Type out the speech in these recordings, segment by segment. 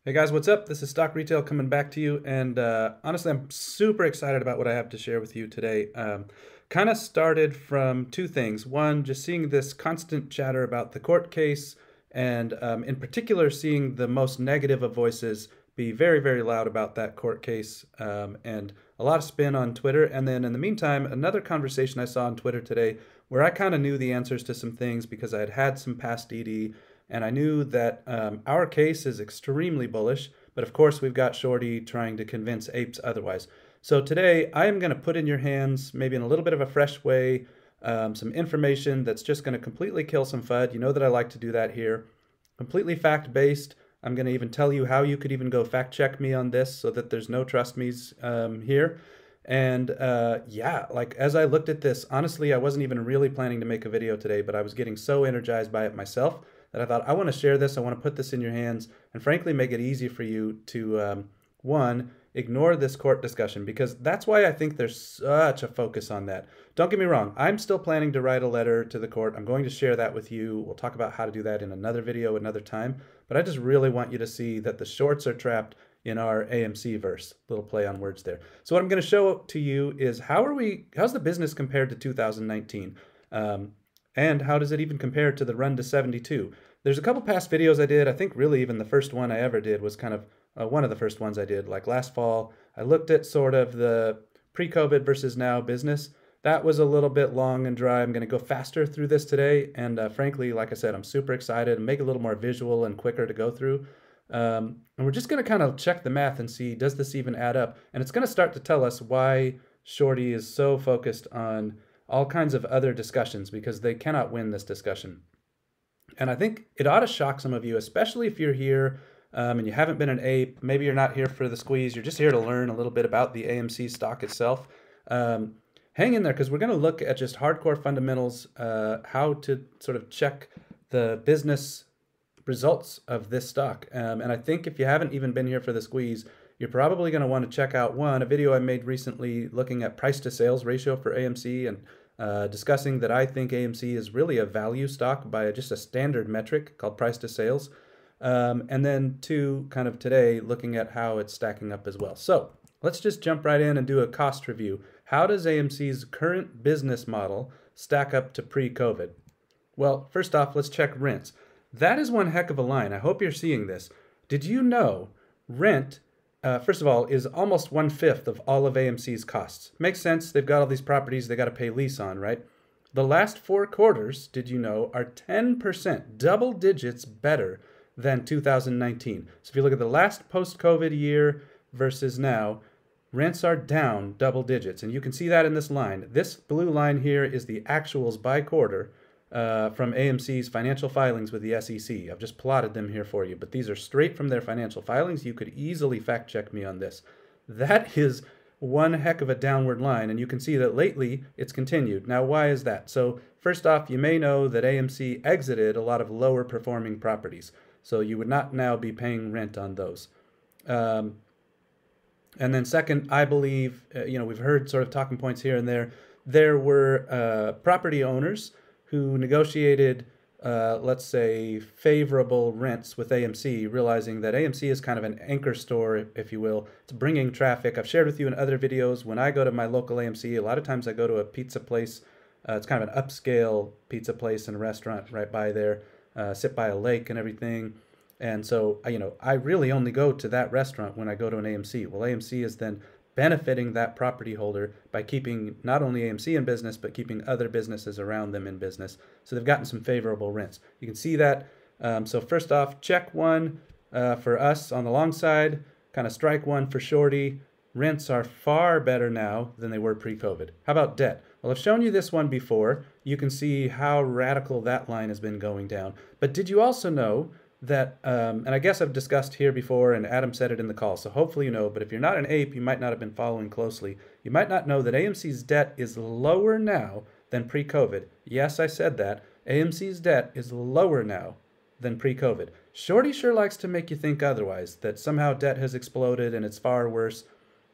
Hey guys, what's up? This is Stock Retail coming back to you, and honestly, I'm super excited about what I have to share with you today. Kind of started from two things. One, just seeing this constant chatter about the court case, and in particular, seeing the most negative of voices be very, very loud about that court case, and a lot of spin on Twitter. And then in the meantime, another conversation I saw on Twitter today where I kind of knew the answers to some things because I had had some past DD. And I knew that our case is extremely bullish, but of course we've got Shorty trying to convince apes otherwise. So today I am going to put in your hands, maybe in a little bit of a fresh way, some information that's just going to completely kill some FUD. You know that I like to do that here. Completely fact-based. I'm going to even tell you how you could even go fact-check me on this so that there's no trust me's here. And yeah, like as I looked at this, honestly, I wasn't even really planning to make a video today, but I was getting so energized by it myself that I thought, I want to share this, I want to put this in your hands, and frankly make it easy for you to, one, ignore this court discussion, because that's why I think there's such a focus on that. Don't get me wrong, I'm still planning to write a letter to the court. I'm going to share that with you. We'll talk about how to do that in another video another time, but I just really want you to see that the shorts are trapped in our AMC-Verse. Little play on words there. So what I'm going to show to you is how's the business compared to 2019? And how does it even compare to the run to 72? There's a couple past videos I did. I think really even the first one I ever did was kind of one of the first ones I did, like last fall. I looked at sort of the pre-COVID versus now business. That was a little bit long and dry. I'm going to go faster through this today. And frankly, like I said, I'm super excited and make it a little more visual and quicker to go through. And we're just going to kind of check the math and see, does this even add up? And it's going to start to tell us why Shorty is so focused on all kinds of other discussions, because they cannot win this discussion. And I think it ought to shock some of you, especially if you're here and you haven't been an ape. Maybe you're not here for the squeeze. You're just here to learn a little bit about the AMC stock itself. Hang in there, because we're going to look at just hardcore fundamentals, how to sort of check the business results of this stock. And I think if you haven't even been here for the squeeze, you're probably going to want to check out a video I made recently looking at price to sales ratio for AMC, and discussing that I think AMC is really a value stock by just a standard metric called price to sales. And then two, kind of today, looking at how it's stacking up as well. So let's just jump right in and do a cost review. How does AMC's current business model stack up to pre-COVID? Well, first off, let's check rents. That is one heck of a line. I hope you're seeing this. Did you know rent, first of all, is almost 1/5 of all of AMC's costs? Makes sense. They've got all these properties they got to pay lease on, right? The last 4 quarters, did you know, are 10%, double digits better than 2019. So if you look at the last post-COVID year versus now, rents are down double digits. And you can see that in this line. This blue line here is the actuals by quarter from AMC's financial filings with the SEC. I've just plotted them here for you, but these are straight from their financial filings. You could easily fact check me on this. That is one heck of a downward line, and you can see that lately it's continued. Now, why is that? So first off, you may know that AMC exited a lot of lower performing properties, so you would not now be paying rent on those. And then second, I believe, we've heard sort of talking points here and there. There were property owners who negotiated, let's say, favorable rents with AMC, realizing that AMC is kind of an anchor store, if you will. It's bringing traffic. I've shared with you in other videos, when I go to my local AMC, a lot of times I go to a pizza place. It's kind of an upscale pizza place and a restaurant right by there, sit by a lake and everything. And so, I really only go to that restaurant when I go to an AMC. Well, AMC is then benefiting that property holder by keeping not only AMC in business, but keeping other businesses around them in business. So they've gotten some favorable rents. You can see that. So first off, check one for us on the long side, kind of strike one for Shorty. Rents are far better now than they were pre-COVID. How about debt? Well, I've shown you this one before. You can see how radical that line has been going down. But did you also know that, and I guess I've discussed here before, and Adam said it in the call, so hopefully you know, but if you're not an ape, you might not have been following closely. You might not know that AMC's debt is lower now than pre-COVID. Yes, I said that. AMC's debt is lower now than pre-COVID. Shorty sure likes to make you think otherwise, that somehow debt has exploded and it's far worse.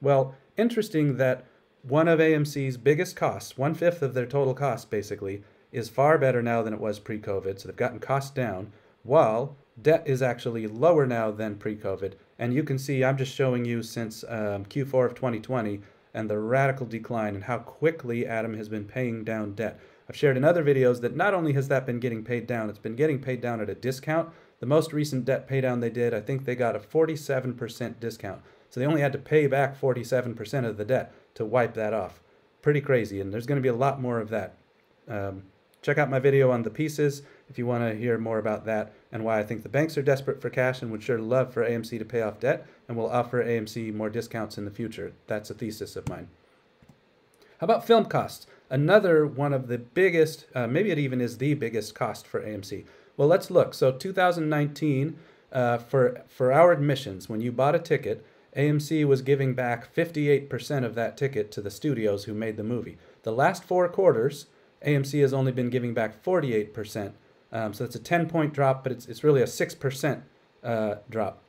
Well, interesting that one of AMC's biggest costs, 1/5 of their total cost basically, is far better now than it was pre-COVID, so they've gotten costs down, while debt is actually lower now than pre-COVID. And you can see I'm just showing you since Q4 of 2020 and the radical decline and how quickly Adam has been paying down debt. I've shared in other videos that not only has that been getting paid down, it's been getting paid down at a discount. The most recent debt pay down they did, I think they got a 47% discount. So they only had to pay back 47% of the debt to wipe that off. Pretty crazy, and there's going to be a lot more of that. Check out my video on the pieces if you want to hear more about that and why I think the banks are desperate for cash and would sure love for AMC to pay off debt and will offer AMC more discounts in the future. That's a thesis of mine. How about film costs? Another one of the biggest, maybe it even is the biggest cost for AMC. Well, let's look. So 2019, for our admissions, when you bought a ticket, AMC was giving back 58% of that ticket to the studios who made the movie. The last 4 quarters, AMC has only been giving back 48%. So it's a 10-point drop, but it's really a 6% drop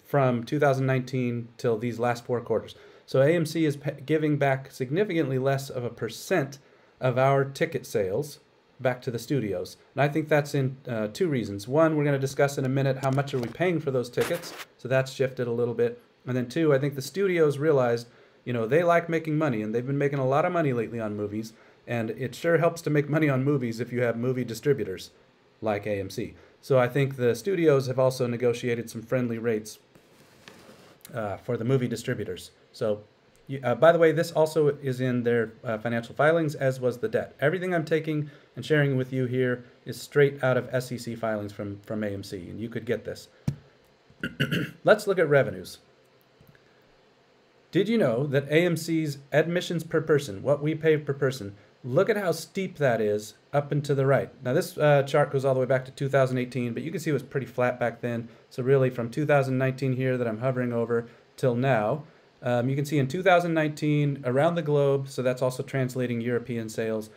from 2019 till these last 4 quarters. So AMC is giving back significantly less of a percent of our ticket sales back to the studios. And I think that's in 2 reasons. One, we're going to discuss in a minute how much are we paying for those tickets. So that's shifted a little bit. And then 2, I think the studios realized, you know, they like making money and they've been making a lot of money lately on movies. And it sure helps to make money on movies if you have movie distributors like AMC. So I think the studios have also negotiated some friendly rates for the movie distributors. So, by the way, this also is in their financial filings, as was the debt. Everything I'm taking and sharing with you here is straight out of SEC filings from AMC, and you could get this. Let's look at revenues. Did you know that AMC's admissions per person, what we pay per person, look at how steep that is up and to the right. Now this chart goes all the way back to 2018, but you can see it was pretty flat back then. So really from 2019 here that I'm hovering over till now, you can see in 2019 around the globe, so that's also translating European sales,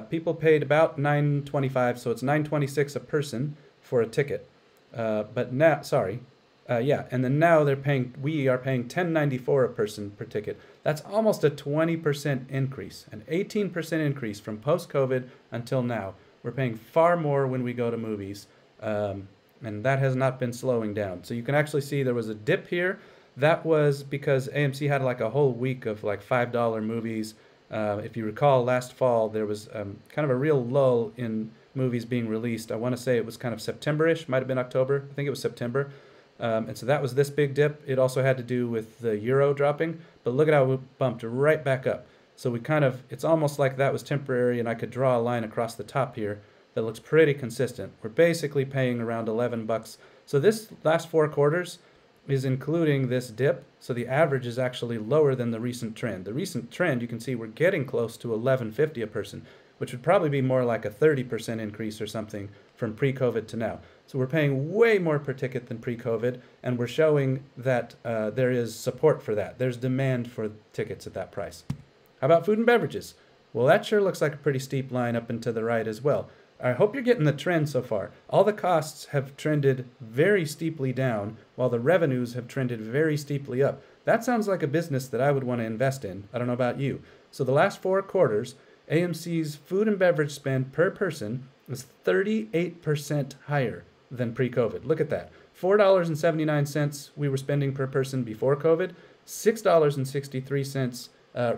people paid about $9.25, so it's $9.26 a person for a ticket. But now, and then now we are paying $10.94 a person per ticket. That's almost a 20% increase, an 18% increase from post-COVID until now. We're paying far more when we go to movies, and that has not been slowing down. So you can actually see there was a dip here. That was because AMC had like a whole week of like $5 movies. If you recall, last fall there was kind of a real lull in movies being released. I want to say it was kind of September-ish, might have been October. I think it was September. And so that was this big dip. It also had to do with the euro dropping, but look at how we bumped right back up. So we it's almost like that was temporary, and I could draw a line across the top here that looks pretty consistent. We're basically paying around $11. So this last 4 quarters is including this dip, so the average is actually lower than the recent trend. The recent trend, you can see we're getting close to $11.50 a person, which would probably be more like a 30% increase or something from pre-COVID to now. So we're paying way more per ticket than pre-COVID, and we're showing that there is support for that. There's demand for tickets at that price. How about food and beverages? Well, that sure looks like a pretty steep line up and to the right as well. I hope you're getting the trend so far. All the costs have trended very steeply down, while the revenues have trended very steeply up. That sounds like a business that I would want to invest in. I don't know about you. So the last 4 quarters, AMC's food and beverage spend per person was 38% higher than pre-COVID. Look at that. $4.79 we were spending per person before COVID, $6.63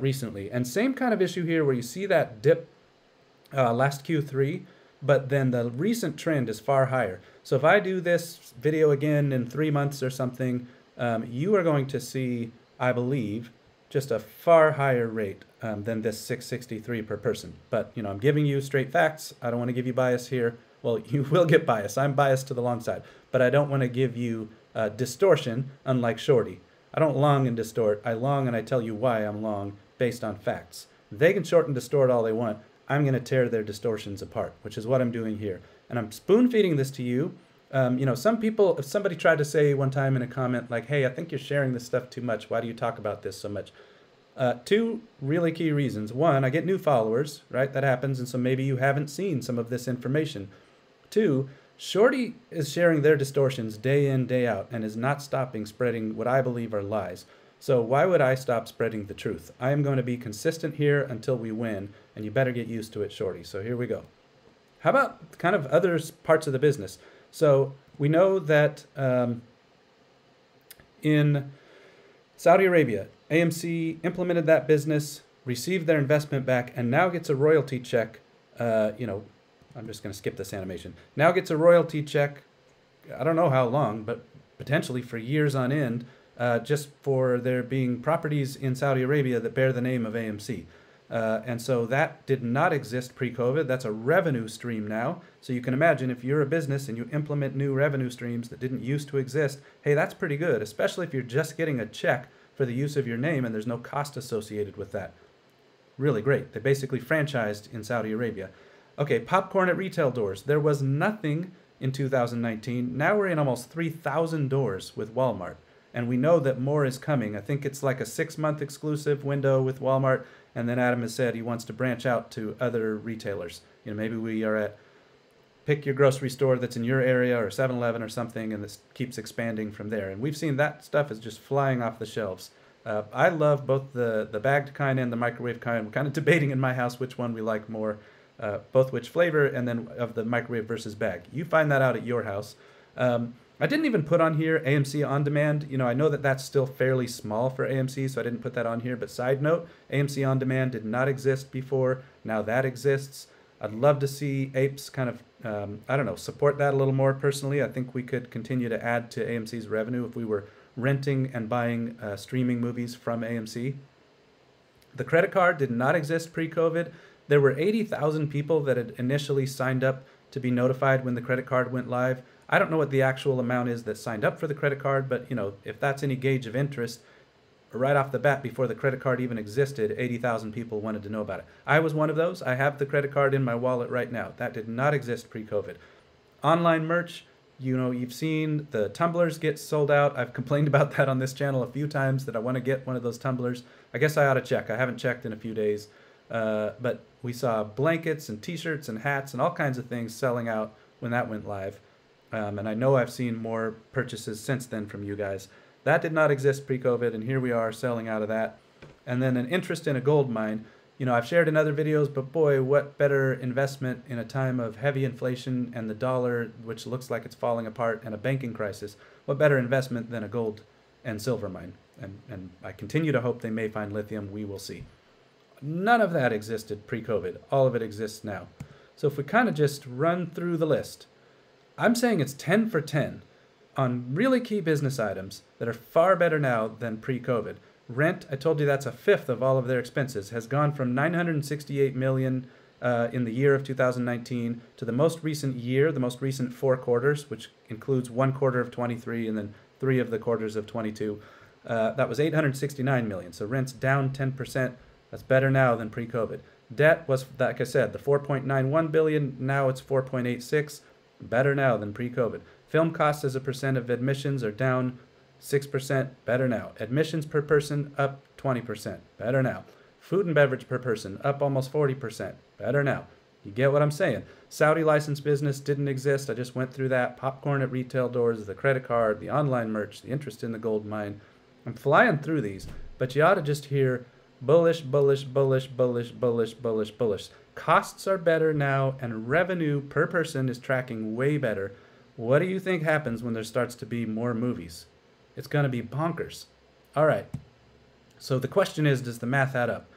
recently. And same kind of issue here where you see that dip last Q3, but then the recent trend is far higher. So if I do this video again in 3 months or something, you are going to see, I believe, just a far higher rate than this $6.63 per person. But, you know, I'm giving you straight facts. I don't want to give you bias here. Well, you will get bias. I'm biased to the long side. But I don't want to give you distortion, unlike Shorty. I don't long and distort. I long and I tell you why I'm long based on facts. They can short and distort all they want. I'm going to tear their distortions apart, which is what I'm doing here. And I'm spoon-feeding this to you. You know, some people, if somebody tried to say one time in a comment like, hey, I think you're sharing this stuff too much. Why do you talk about this so much? 2 really key reasons. 1, I get new followers, right? That happens, and so maybe you haven't seen some of this information. 2, Shorty is sharing their distortions day in, day out, and is not stopping spreading what I believe are lies. So why would I stop spreading the truth? I am going to be consistent here until we win, and you better get used to it, Shorty. So here we go. How about kind of other parts of the business? So We know that in Saudi Arabia, AMC implemented that business, received their investment back, and now gets a royalty check. I'm just going to skip this animation. Now gets a royalty check, I don't know how long, but potentially for years on end, just for there being properties in Saudi Arabia that bear the name of AMC. And so that did not exist pre-COVID. That's a revenue stream now. So you can imagine if you're a business and you implement new revenue streams that didn't used to exist, hey, that's pretty good, especially if you're just getting a check for the use of your name and there's no cost associated with that. Really great. They basically franchised in Saudi Arabia. Okay, popcorn at retail doors. There was nothing in 2019. Now we're in almost 3,000 doors with Walmart. And we know that more is coming. I think it's like a 6-month exclusive window with Walmart. And then Adam has said he wants to branch out to other retailers. Maybe we are at pick your grocery store that's in your area or 7-Eleven or something, and this keeps expanding from there. And we've seen that stuff is just flying off the shelves. I love both the bagged kind and the microwave kind. We're kind of debating in my house which one we like more, both which flavor and then of the microwave versus bag. You find that out at your house. I didn't even put on here AMC On Demand. I know that that's still fairly small for AMC, so I didn't put that on here. But side note, AMC On Demand did not exist before. Now that exists. I'd love to see APES kind of, support that a little more personally. I think we could continue to add to AMC's revenue if we were renting and buying streaming movies from AMC. The credit card did not exist pre-COVID. There were 80,000 people that had initially signed up to be notified when the credit card went live. I don't know what the actual amount is that signed up for the credit card, but if that's any gauge of interest, right off the bat, before the credit card even existed, 80,000 people wanted to know about it. I was one of those. I have the credit card in my wallet right now. That did not exist pre-COVID. Online merch, you've seen the tumblers get sold out. I've complained about that on this channel a few times that I want to get one of those tumblers. I guess I ought to check. I haven't checked in a few days. But we saw blankets and t-shirts and hats and all kinds of things selling out when that went live. And I know I've seen more purchases since then from you guys. That did not exist pre-COVID, and here we are selling out of that. And then an interest in a gold mine. I've shared in other videos, but boy, what better investment in a time of heavy inflation and the dollar, which looks like it's falling apart, and a banking crisis. What better investment than a gold and silver mine? And I continue to hope they may find lithium. We will see. None of that existed pre-COVID. All of it exists now. So if we kind of just run through the list, I'm saying it's 10 for 10 on really key business items that are far better now than pre-COVID. Rent, I told you that's a fifth of all of their expenses, has gone from $968 million in the year of 2019 to the most recent year, the most recent 4 quarters, which includes 1 quarter of 23 and then 3 of the quarters of 22. That was $869 million. So rent's down 10%. That's better now than pre-COVID. Debt was, like I said, the $4.91 billion. Now it's 4.86. Better now than pre-COVID. Film costs as a percent of admissions are down 6%. Better now. Admissions per person up 20%. Better now. Food and beverage per person up almost 40%. Better now. You get what I'm saying. Saudi licensed business didn't exist. I just went through that. Popcorn at retail doors, the credit card, the online merch, the interest in the gold mine. I'm flying through these, but you ought to just hear bullish, bullish, bullish, bullish, bullish, bullish, bullish. Costs are better now, and revenue per person is tracking way better. What do you think happens when there starts to be more movies? It's going to be bonkers. All right. So the question is, does the math add up?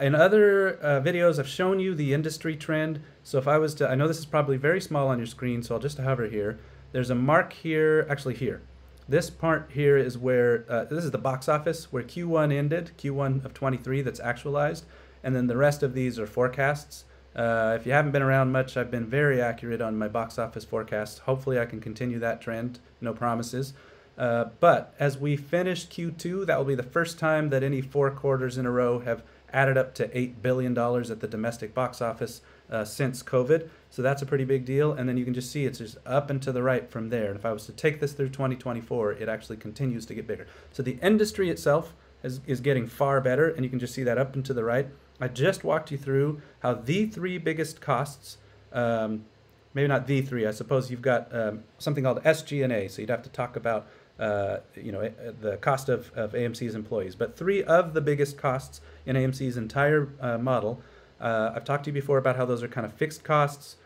In other videos, I've shown you the industry trend. So if I was to, I know this is probably very small on your screen, so I'll just hover here. There's a mark here, actually here. This part here is where, this is the box office, where Q1 ended, Q1 of 23 that's actualized. And then the rest of these are forecasts. If you haven't been around much, I've been very accurate on my box office forecasts. Hopefully I can continue that trend. No promises. But as we finish Q2, that will be the first time that any 4 quarters in a row have added up to $8 billion at the domestic box office since COVID. So that's a pretty big deal. And then you can just see it's just up and to the right from there. And if I was to take this through 2024, it actually continues to get bigger. So the industry itself is getting far better, and you can just see that up and to the right. I just walked you through how the 3 biggest costs, maybe not the 3, I suppose you've got something called SG&A, so you'd have to talk about the cost of AMC's employees. But 3 of the biggest costs in AMC's entire model, I've talked to you before about how those are kind of fixed costs.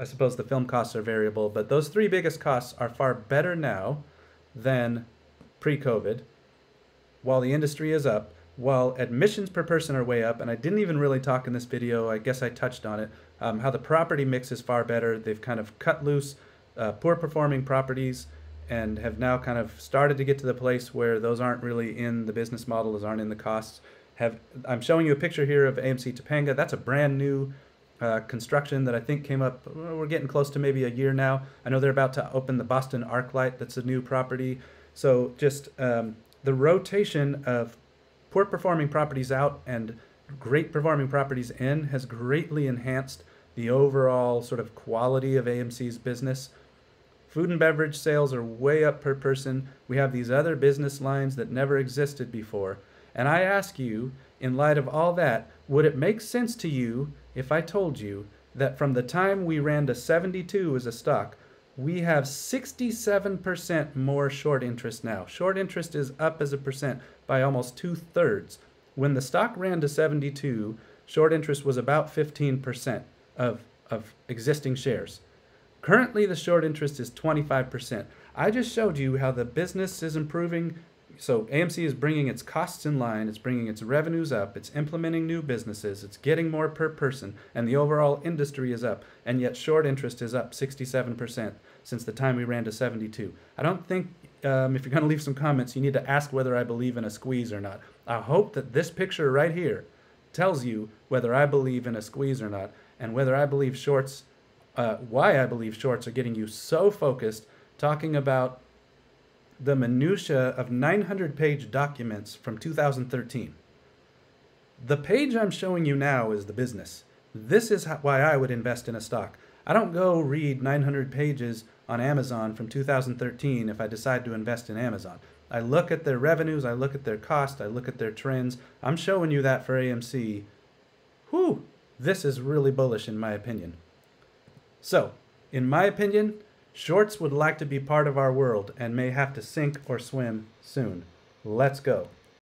I suppose the film costs are variable, but those three biggest costs are far better now than pre-COVID, while the industry is up, while admissions per person are way up, and I didn't even really talk in this video, I guess I touched on it, how the property mix is far better. They've kind of cut loose poor performing properties and have now kind of started to get to the place where those aren't really in the business model, those aren't in the costs. I'm showing you a picture here of AMC Topanga. That's a brand new construction that I think came up, we're getting close to maybe a year now. I know they're about to open the Boston ArcLight, that's a new property. So just the rotation of poor performing properties out and great performing properties in has greatly enhanced the overall sort of quality of AMC's business. Food and beverage sales are way up per person. We have these other business lines that never existed before. And I ask you, in light of all that, would it make sense to you if I told you that from the time we ran to 72 as a stock, we have 67% more short interest now. Short interest is up as a percent by almost 2/3. When the stock ran to 72, short interest was about 15% of existing shares. Currently, the short interest is 25%. I just showed you how the business is improving. So AMC is bringing its costs in line, it's bringing its revenues up, it's implementing new businesses, it's getting more per person, and the overall industry is up, and yet short interest is up 67% since the time we ran to 72. I don't think, if you're going to leave some comments, you need to ask whether I believe in a squeeze or not. I hope that this picture right here tells you whether I believe in a squeeze or not, and whether I believe shorts, why I believe shorts are getting you so focused, talking about the minutia of 900-page documents from 2013. The page I'm showing you now is the business. This is why I would invest in a stock. I don't go read 900 pages on Amazon from 2013 if I decide to invest in Amazon. I look at their revenues, I look at their cost, I look at their trends. I'm showing you that for AMC. Whew, this is really bullish in my opinion. So, in my opinion, shorts would like to be part of our world and may have to sink or swim soon. Let's go.